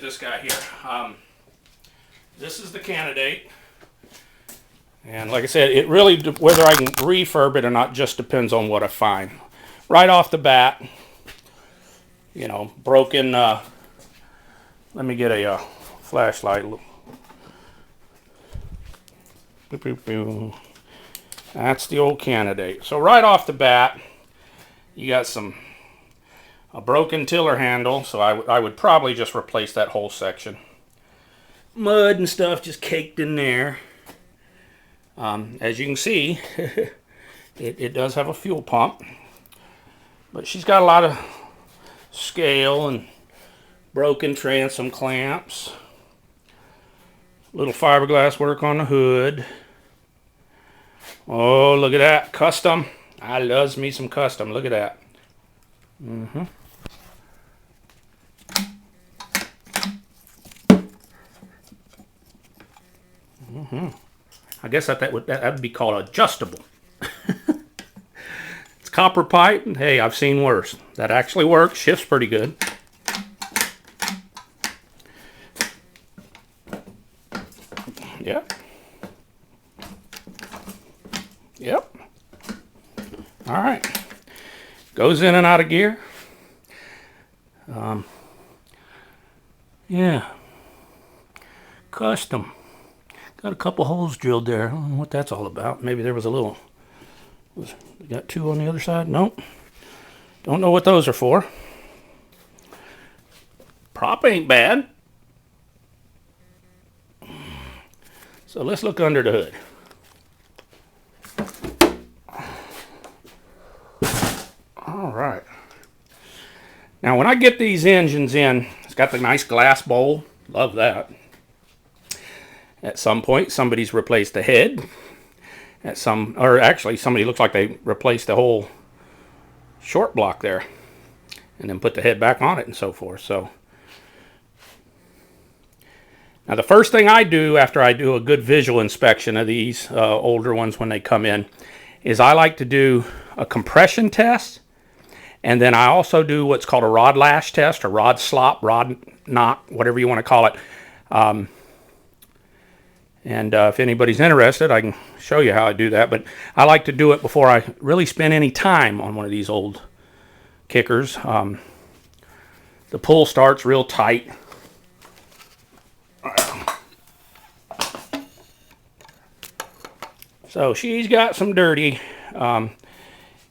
this guy here. This is the candidate. And like I said, it really, whether I can refurb it or not just depends on what I find. Right off the bat, you know, broken, let me get a flashlight. That's the old candidate. So right off the bat, you got a broken tiller handle, so I would probably just replace that whole section. Mud and stuff just caked in there. As you can see, it does have a fuel pump, but she's got a lot of scale and broken transom clamps, little fiberglass work on the hood. Oh, look at that, custom. I loves me some custom. Look at that. I guess that would be called adjustable. It's copper pipe. Hey, I've seen worse. That actually works. Shifts pretty good. Yep. Yep. All right. Goes in and out of gear. Yeah. Custom. Got a couple holes drilled there. I don't know what that's all about. Maybe there was a little... Got two on the other side? Nope. Don't know what those are for. Prop ain't bad. So let's look under the hood. All right. Now when I get these engines in, it's got the nice glass bowl. Love that. At some point, somebody's replaced the head. Or actually, somebody looks like they replaced the whole short block there, and then put the head back on it and so forth. So now the first thing I do after I do a good visual inspection of these older ones when they come in is I like to do a compression test, and then I also do what's called a rod lash test, or rod slop, rod knock, whatever you want to call it. And if anybody's interested, I can show you how I do that. But I like to do it before I really spend any time on one of these old kickers. The pull starts real tight. So she's got some dirty.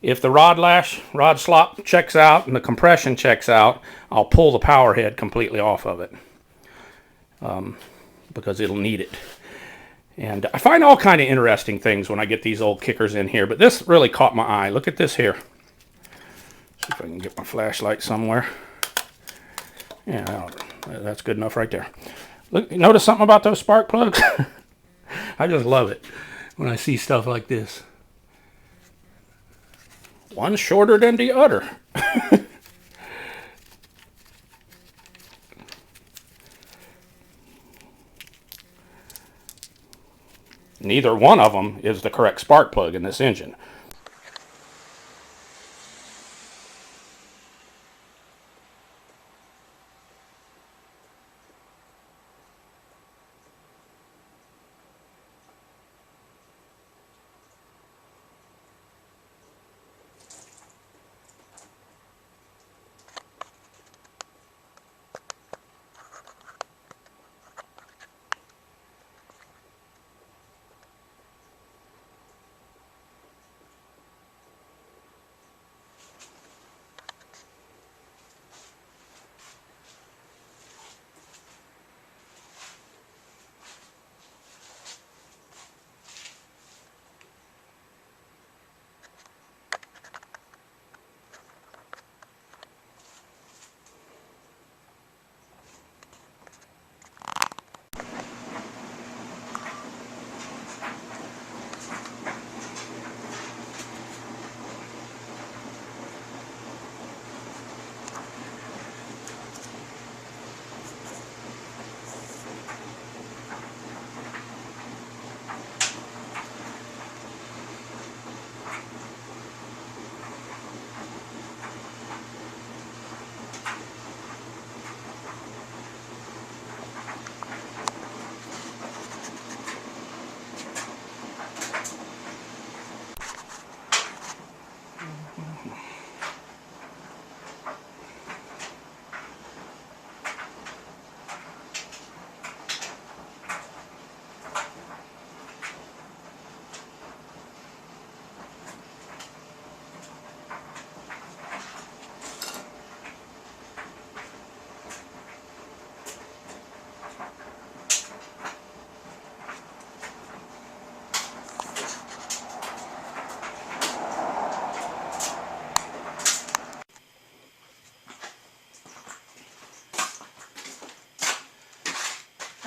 If the rod slop checks out and the compression checks out, I'll pull the power head completely off of it. Because it'll need it. And I find all kind of interesting things when I get these old kickers in here, but this really caught my eye. Look at this here. See if I can get my flashlight somewhere. Yeah, that's good enough right there. Look, notice something about those spark plugs? I just love it when I see stuff like this. One shorter than the other. Neither one of them is the correct spark plug in this engine.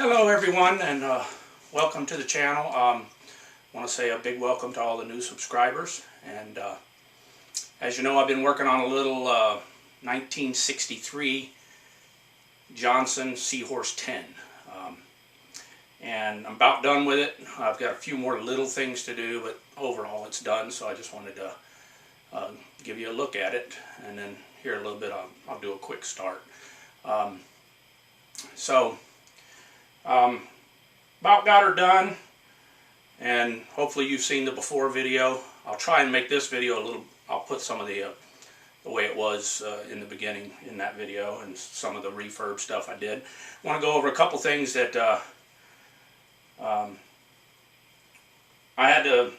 Hello everyone, and welcome to the channel. I want to say a big welcome to all the new subscribers. And as you know, I've been working on a little 1963 Johnson Seahorse 10. And I'm about done with it. I've got a few more little things to do, but overall it's done. So I just wanted to give you a look at it, and then here a little bit I'll do a quick start. About got her done, and hopefully you've seen the before video. I'll try and make this video a little, I'll put some of the way it was in the beginning in that video, and some of the refurb stuff I did. I want to go over a couple things that I had to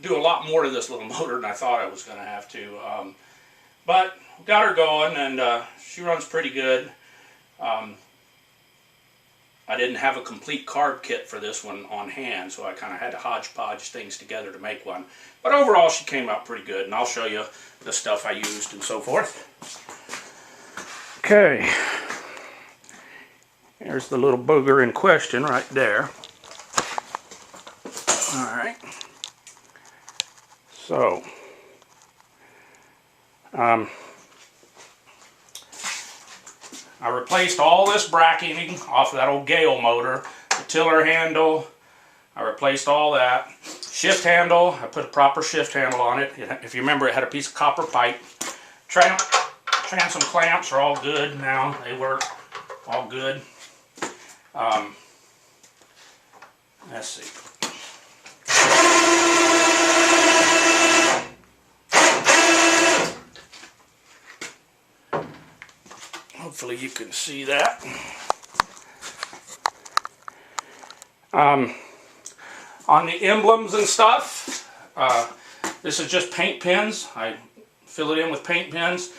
do a lot more to this little motor than I thought I was going to have to. But got her going, and she runs pretty good. I didn't have a complete carb kit for this one on hand, so I kind of had to hodgepodge things together to make one. But overall, she came out pretty good, and I'll show you the stuff I used and so forth. Okay, here's the little booger in question right there. Alright, so I replaced all this bracketing off of that old Gale motor, the tiller handle, I replaced all that. Shift handle, I put a proper shift handle on it. If you remember, it had a piece of copper pipe. Transom clamps are all good now, they work all good. Let's see. Hopefully you can see that. On the emblems and stuff, this is just paint pins. I fill it in with paint pins.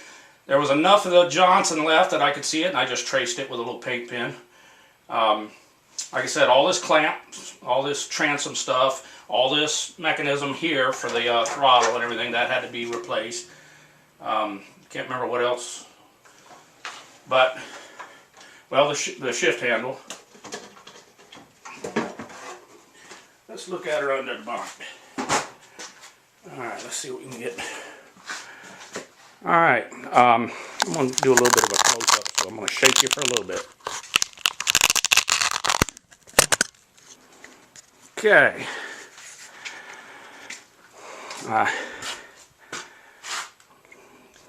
There was enough of the Johnson left that I could see it, and I just traced it with a little paint pen. Like I said, all this clamp, all this transom stuff, all this mechanism here for the throttle and everything, that had to be replaced. Can't remember what else. But, well, the shift handle. Let's look at her under the bonnet. Alright, let's see what we can get. Alright, I'm going to do a little bit of a close-up, so I'm going to shake you for a little bit. Okay.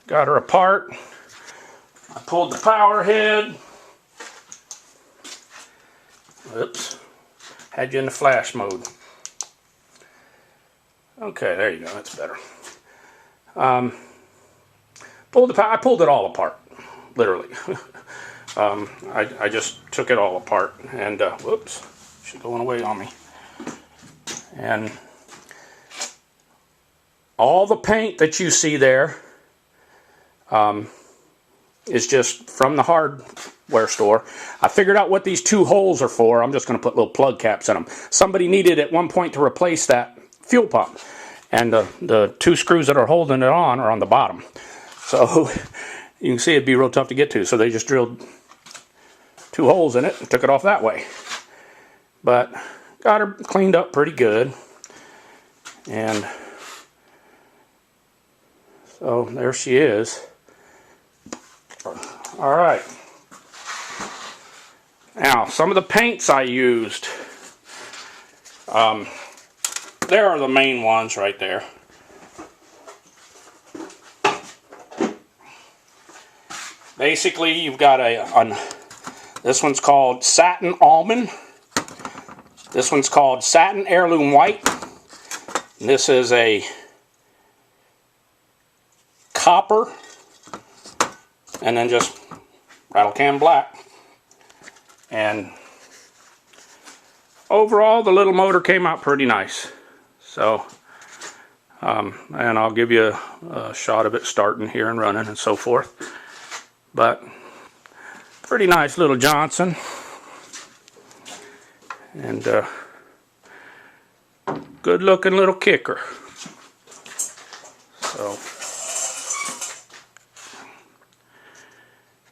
Got her apart. I pulled the power head. Oops. Had you in the flash mode. Okay, there you go. That's better. I pulled it all apart. Literally. I just took it all apart. And, whoops. She's going away on me. And all the paint that you see there, is just from the hardware store. I figured out what these two holes are for. I'm just going to put little plug caps in them. Somebody needed at one point to replace that fuel pump, and the two screws that are holding it on are on the bottom. So you can see it'd be real tough to get to. So they just drilled two holes in it and took it off that way. But got her cleaned up pretty good. And so there she is. Alright, now some of the paints I used, there are the main ones right there. Basically, you've got this one's called Satin Almond, this one's called Satin Heirloom White, and this is a copper, and then just rattle can black. And overall, the little motor came out pretty nice. So, and I'll give you a shot of it starting here and running and so forth. But pretty nice little Johnson. And good looking little kicker. So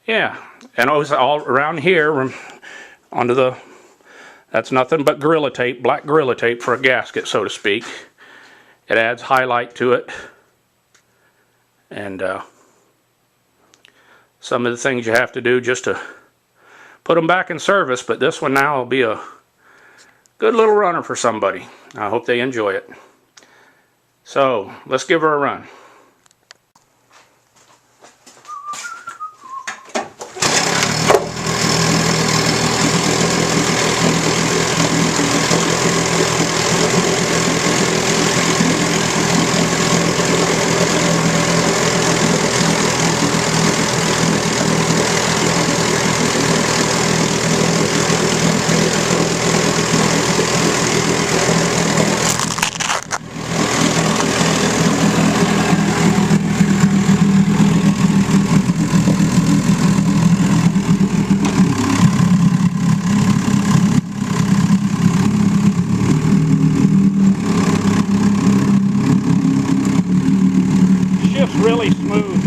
yeah, and always all around here onto the That's nothing but Gorilla Tape, black Gorilla Tape for a gasket, so to speak. It adds highlight to it. And some of the things you have to do just to put them back in service, but this one now will be a good little runner for somebody. I hope they enjoy it. So, let's give her a run. Really smooth.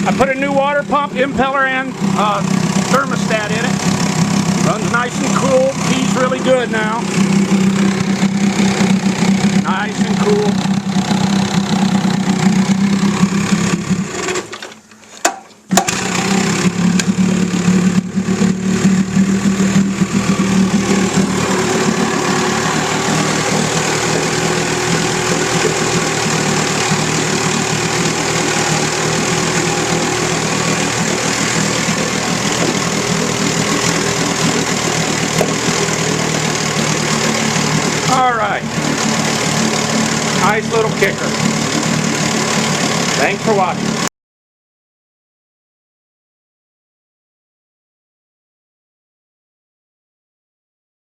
I put a new water pump, impeller, and thermostat in it. Runs nice and cool. Pee's really good now. Nice and cool. Alright, nice little kicker. Thanks for watching.